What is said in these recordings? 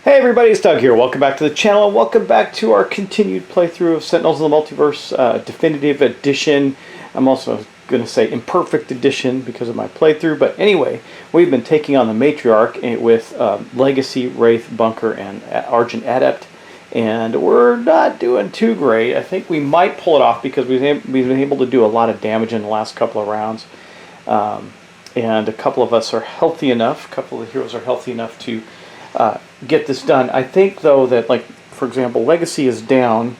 Hey everybody, it's Doug here. Welcome back to the channel and welcome back to our continued playthrough of Sentinels of the Multiverse Definitive Edition. I'm also going to say imperfect edition because of my playthrough, but anyway, we've been taking on the Matriarch with Legacy, Wraith, Bunker, and Argent Adept, and we're not doing too great. I think we might pull it off because we've been able to do a lot of damage in the last couple of rounds, and a couple of us are healthy enough, a couple of the heroes are healthy enough to get this done. I think though that, like, for example, Legacy is down,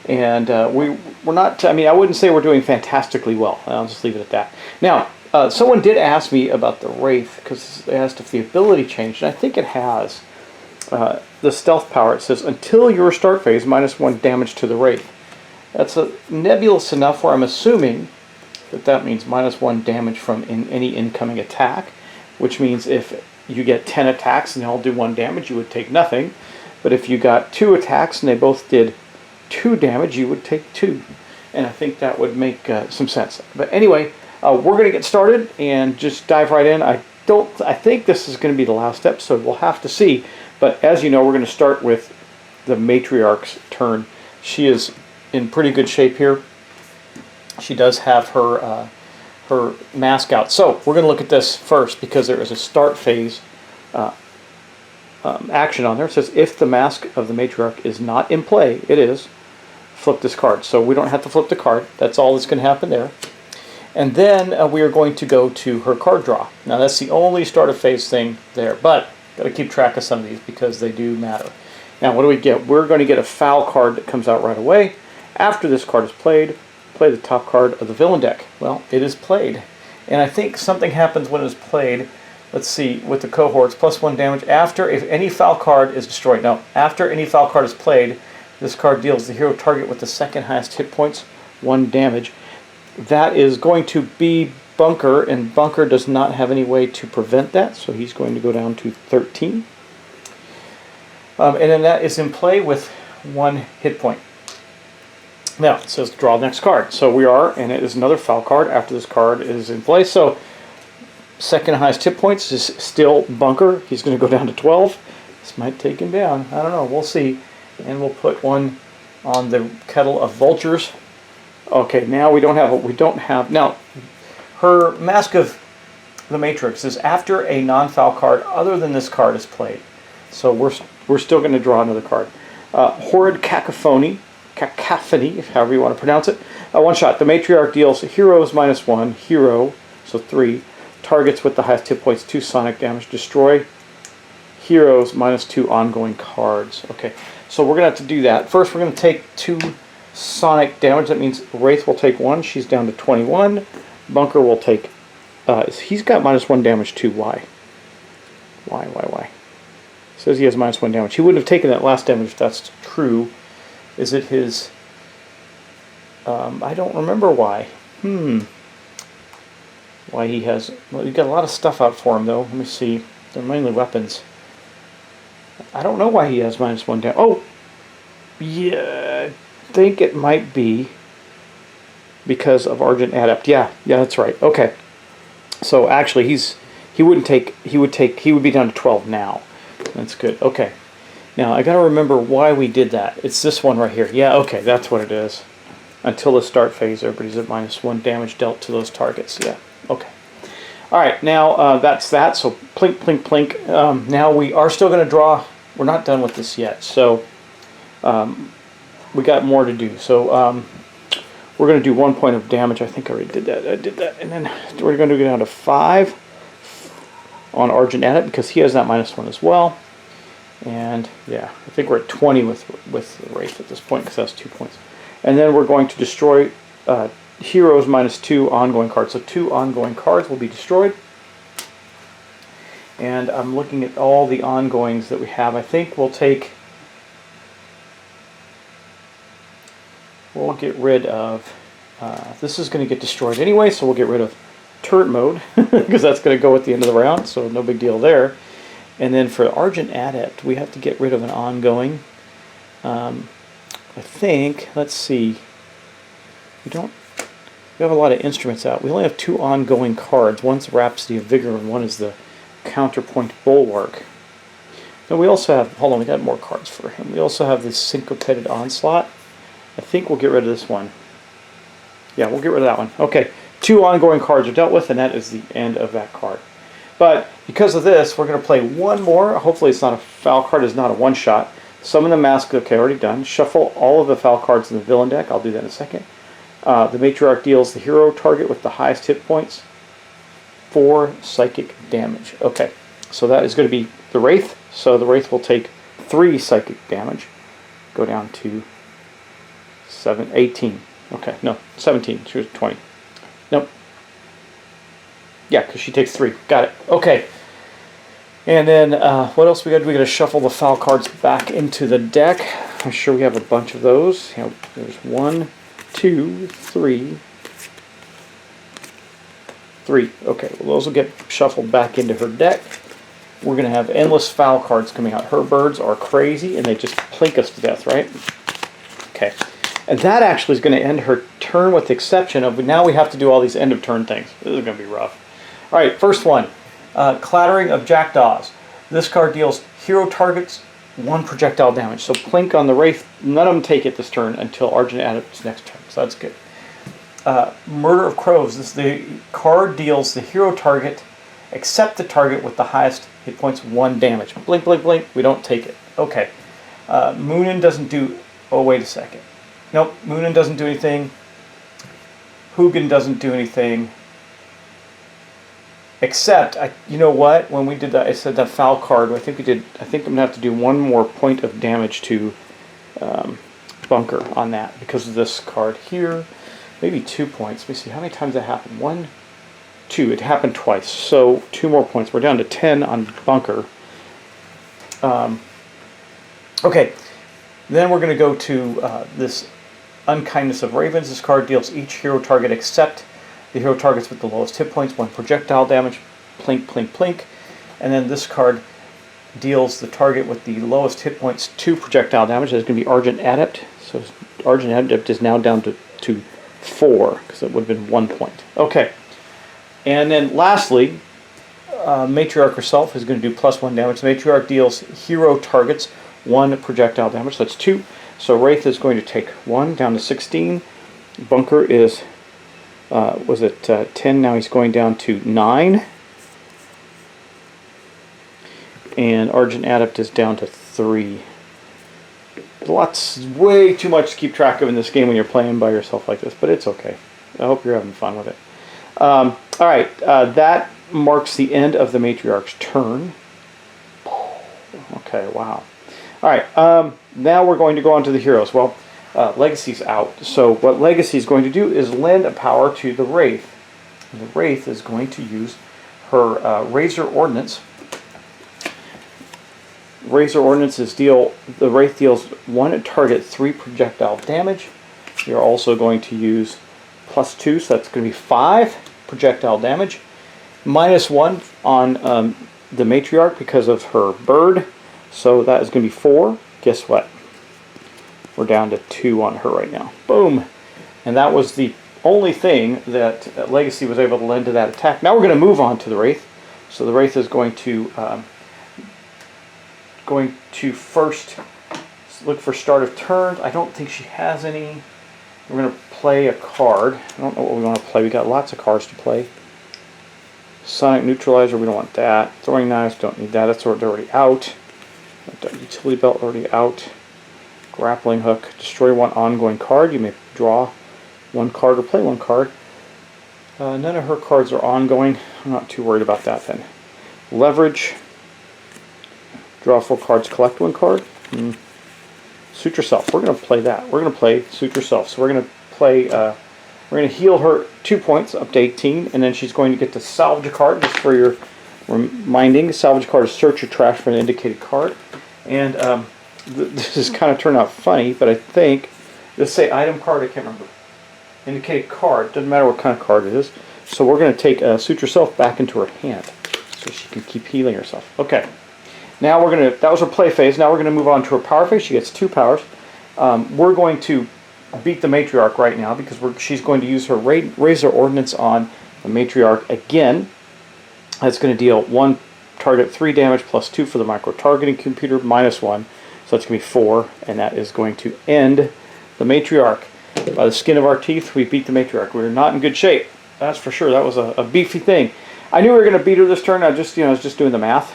and we're not, I mean, I wouldn't say we're doing fantastically well. I'll just leave it at that. Now, someone did ask me about the Wraith, because they asked if the ability changed, and I think it has. The stealth power, it says, until your start phase, -1 damage to the Wraith. That's nebulous enough where I'm assuming that that means -1 damage from any incoming attack, which means if you get 10 attacks and they all do 1 damage, you would take nothing. But if you got 2 attacks and they both did 2 damage, you would take 2. And I think that would make some sense. But anyway, we're going to get started and just dive right in. I think this is going to be the last episode. We'll have to see. But as you know, we're going to start with the Matriarch's turn. She is in pretty good shape here. She does have her mask out. So we're going to look at this first because there is a start phase action on there. It says if the mask of the Matriarch is not in play, it is, flip this card. So we don't have to flip the card. That's all that's going to happen there. And then we are going to go to her card draw. Now that's the only start of phase thing there, but got to keep track of some of these because they do matter. Now what do we get? We're going to get a foul card that comes out right away. After this card is played, play the top card of the villain deck. Well, it is played. And I think something happens when it is played. Let's see, with the cohorts, +1 damage. After, if any foul card is destroyed. Now, after any foul card is played, this card deals the hero target with the second highest hit points 1 damage. That is going to be Bunker, and Bunker does not have any way to prevent that, so he's going to go down to 13. And then that is in play with 1 hit point. Now, it says draw the next card. So we are, and it is another foul card after this card is in play. So, second highest hit points is still Bunker. He's going to go down to 12. This might take him down. I don't know. We'll see. And we'll put 1 on the kettle of vultures. Okay, now we don't have, now, her Mask of the Matrix is after a non-foul card other than this card is played. So we're still going to draw another card. Horrid Cacophony, however you want to pronounce it. 1 shot. The Matriarch deals heroes -1, hero, so 3, targets with the highest hit points 2 sonic damage. Destroy heroes -2 ongoing cards. Okay, so we're going to have to do that. First, we're going to take 2 sonic damage. That means Wraith will take 1. She's down to 21. Bunker will take... he's got -1 damage too. Why? Why? It says he has -1 damage. He wouldn't have taken that last damage if that's true. Is it his... I don't remember why. Why he has... Well, you've got a lot of stuff out for him, though. Let me see. They're mainly weapons. I don't know why he has -1 damage. Oh! Yeah, I think it might be because of Argent Adept. Yeah, that's right. Okay. So, actually, he would be down to 12 now. That's good. Okay. Now, I got to remember why we did that. It's this one right here. Yeah, okay, that's what it is. Until the start phase, everybody's at -1 damage dealt to those targets. Yeah, okay. All right, now that's that. So, plink, plink, plink. Now, we are still going to draw. We're not done with this yet. So, we got more to do. So, we're going to do 1 point of damage. I think I already did that. I did that. And then we're going to go down to 5 on Argent Adept because he has that -1 as well. And yeah, I think we're at 20 with Wraith at this point because that's 2 points. And then we're going to destroy heroes -2 ongoing cards. So 2 ongoing cards will be destroyed. And I'm looking at all the ongoings that we have. I think we'll get rid of, this is going to get destroyed anyway, so we'll get rid of turret mode because that's going to go at the end of the round, so no big deal there. And then for Argent Adept, we have to get rid of an ongoing. I think, let's see, we have a lot of instruments out. We only have 2 ongoing cards. One's Rhapsody of Vigor and one is the Counterpoint Bulwark. And we also have, hold on, we got more cards for him. We also have this Syncopated Onslaught. I think we'll get rid of this one. Yeah, we'll get rid of that one. Okay, 2 ongoing cards are dealt with, and that is the end of that card. But because of this, we're going to play one more. Hopefully it's not a foul card, it's not a one-shot. Summon the Mask, okay, already done. Shuffle all of the foul cards in the villain deck. I'll do that in a second. The Matriarch deals the hero target with the highest hit points 4 psychic damage. Okay, so that is going to be the Wraith. So the Wraith will take 3 psychic damage. Go down to 18. Okay, no, 17. She was 20. Nope. Yeah, because she takes 3. Got it. Okay. And then what else we got? We got to shuffle the foul cards back into the deck. I'm sure we have a bunch of those. You know, there's 1, 2, 3. 3. Okay, well, those will get shuffled back into her deck. We're going to have endless foul cards coming out. Her birds are crazy, and they just plink us to death, right? Okay. And that actually is going to end her turn, with the exception of now we have to do all these end-of-turn things. This is going to be rough. All right, first one. Clattering of Jackdaws. This card deals hero targets 1 projectile damage. So plink on the Wraith. None of them take it this turn until Argent Adept's next turn. So that's good. Murder of Crows. The card deals the hero target, except the target with the highest hit points 1 damage. Blink, blink, blink. We don't take it. Okay. Moonin doesn't do... Oh, wait a second. Nope. Moonin doesn't do anything. Hugin doesn't do anything. Except, you know what? When we did that, I said that foul card. I think we did. I think I'm gonna have to do 1 more point of damage to Bunker on that because of this card here. Maybe 2 points. Let me see how many times that happened. 1, 2. It happened twice. So 2 more points. We're down to 10 on Bunker. Okay. Then we're gonna go to this Unkindness of Ravens. This card deals each hero target except the hero targets with the lowest hit points 1 projectile damage. Plink, plink, plink. And then this card deals the target with the lowest hit points 2 projectile damage. That's going to be Argent Adept. So Argent Adept is now down to 4 because it would have been 1 point. Okay. And then lastly, Matriarch herself is going to do +1 damage. The Matriarch deals hero targets 1 projectile damage. So that's 2. So Wraith is going to take 1 down to 16. Bunker is... was it 10? Now he's going down to 9. And Argent Adept is down to 3. Way too much to keep track of in this game when you're playing by yourself like this, but it's okay. I hope you're having fun with it. Alright, that marks the end of the Matriarch's turn. Okay, wow. Alright, now we're going to go on to the heroes. Well, Legacy's out. So what Legacy is going to do is lend a power to the Wraith. And the Wraith is going to use her Razor Ordnance. Razor Ordnance is the Wraith deals 1 target 3 projectile damage. You're also going to use +2, so that's going to be 5 projectile damage. -1 on the Matriarch because of her bird. So that is going to be 4. Guess what? We're down to 2 on her right now. Boom! And that was the only thing that Legacy was able to lend to that attack. Now we're going to move on to the Wraith. So the Wraith is going to first look for start of turn. I don't think she has any. We're going to play a card. I don't know what we want to play. We got lots of cards to play. Sonic Neutralizer, we don't want that. Throwing Knives, don't need that. That's already out. Utility Belt already out. Grappling Hook, destroy 1 ongoing card. You may draw 1 card or play 1 card. None of her cards are ongoing. I'm not too worried about that then. Leverage. Draw 4 cards, collect 1 card. Suit Yourself. We're going to play that. We're going to play Suit Yourself. So we're going to play, we're going to heal her 2 points up to 18, and then she's going to get to salvage a card, just for your reminding. Salvage a card is search your trash for an indicated card. And this is kind of turned out funny, but I think, let's say item card, I can't remember. Indicated card, doesn't matter what kind of card it is. So we're going to take Suit Yourself back into her hand, so she can keep healing herself. Okay. Now we're going to, that was her play phase, now we're going to move on to her power phase. She gets 2 powers. We're going to beat the Matriarch right now, because she's going to use her Razor Ordnance on the Matriarch again. That's going to deal 1 target 3 damage plus 2 for the micro-targeting computer, minus 1. So that's going to be 4, and that is going to end the Matriarch. By the skin of our teeth, we beat the Matriarch. We're not in good shape. That's for sure. That was a beefy thing. I knew we were going to beat her this turn. I was just doing the math.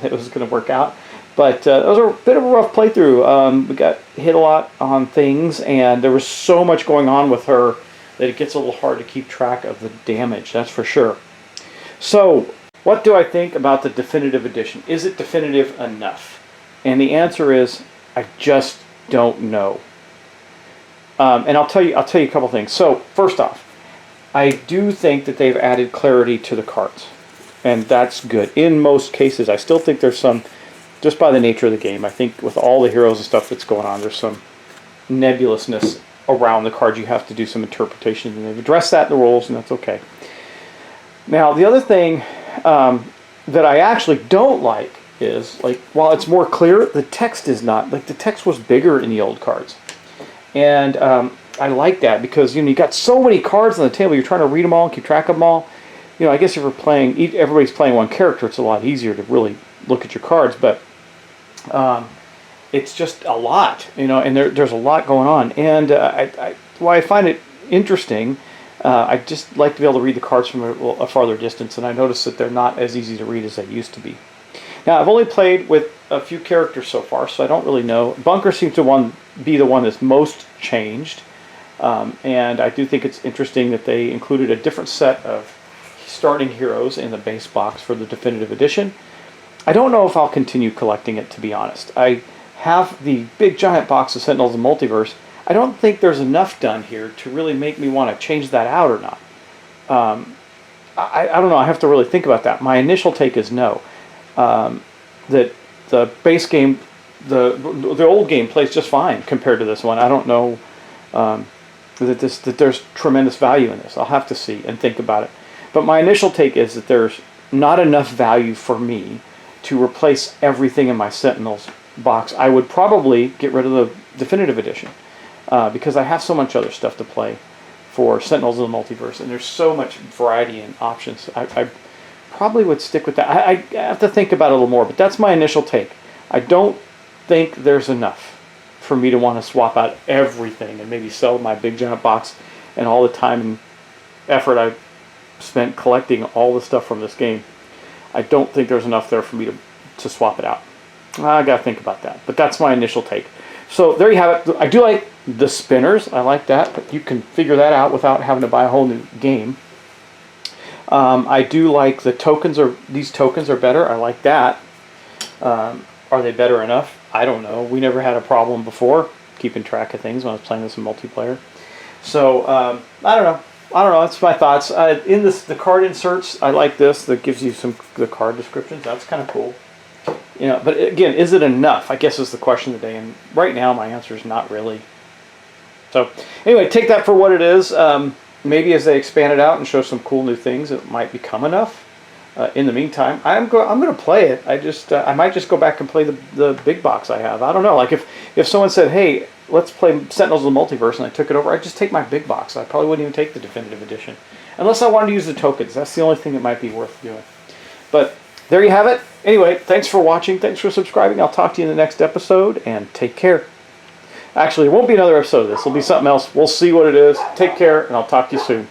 It was going to work out. But it was a bit of a rough playthrough. We got hit a lot on things, and there was so much going on with her that it gets a little hard to keep track of the damage. That's for sure. So, what do I think about the Definitive Edition? Is it definitive enough? And the answer is, I just don't know. And I'll tell you a couple things. So, first off, I do think that they've added clarity to the cards, and that's good. In most cases, I still think there's some, just by the nature of the game, I think with all the heroes and stuff that's going on, there's some nebulousness around the cards. You have to do some interpretation, and they've addressed that in the rules, and that's okay. Now, the other thing that I actually don't like is, like, while it's more clear, the text is not. Like, the text was bigger in the old cards. And I like that because, you got so many cards on the table. You're trying to read them all and keep track of them all. I guess if everybody's playing one character, it's a lot easier to really look at your cards. But it's just a lot, and there's a lot going on. And why I find it interesting, I just like to be able to read the cards from a farther distance. And I notice that they're not as easy to read as they used to be. Now, I've only played with a few characters so far, so I don't really know. Bunker seems to be the one that's most changed, and I do think it's interesting that they included a different set of starting heroes in the base box for the Definitive Edition. I don't know if I'll continue collecting it, to be honest. I have the big giant box of Sentinels of Multiverse. I don't think there's enough done here to really make me want to change that out or not. I don't know. I have to really think about that. My initial take is no. That the base game, the old game plays just fine compared to this one. I don't know that there's tremendous value in this. I'll have to see and think about it. But my initial take is that there's not enough value for me to replace everything in my Sentinels box. I would probably get rid of the Definitive Edition because I have so much other stuff to play for Sentinels of the Multiverse, and there's so much variety and options. I probably would stick with that. I have to think about it a little more, but that's my initial take. I don't think there's enough for me to want to swap out everything and maybe sell my big giant box and all the time and effort I've spent collecting all the stuff from this game. I don't think there's enough there for me to swap it out. I got to think about that, but that's my initial take. So there you have it. I do like the spinners. I like that, but you can figure that out without having to buy a whole new game. I do like the tokens. These tokens are better. I like that. Are they better enough? I don't know. We never had a problem before keeping track of things when I was playing this in multiplayer. So I don't know. That's my thoughts. In the card inserts, I like this. That gives you the card descriptions. That's kind of cool. But again, is it enough? I guess is the question of the day. And right now, my answer is not really. So anyway, take that for what it is. Maybe as they expand it out and show some cool new things, it might become enough. In the meantime, I'm going to play it. I might just go back and play the big box I have. I don't know. Like if someone said, "Hey, let's play Sentinels of the Multiverse," and I took it over, I'd just take my big box. I probably wouldn't even take the Definitive Edition, unless I wanted to use the tokens. That's the only thing that might be worth doing. But there you have it. Anyway, thanks for watching. Thanks for subscribing. I'll talk to you in the next episode, and take care. Actually, it won't be another episode of this. It'll be something else. We'll see what it is. Take care, and I'll talk to you soon.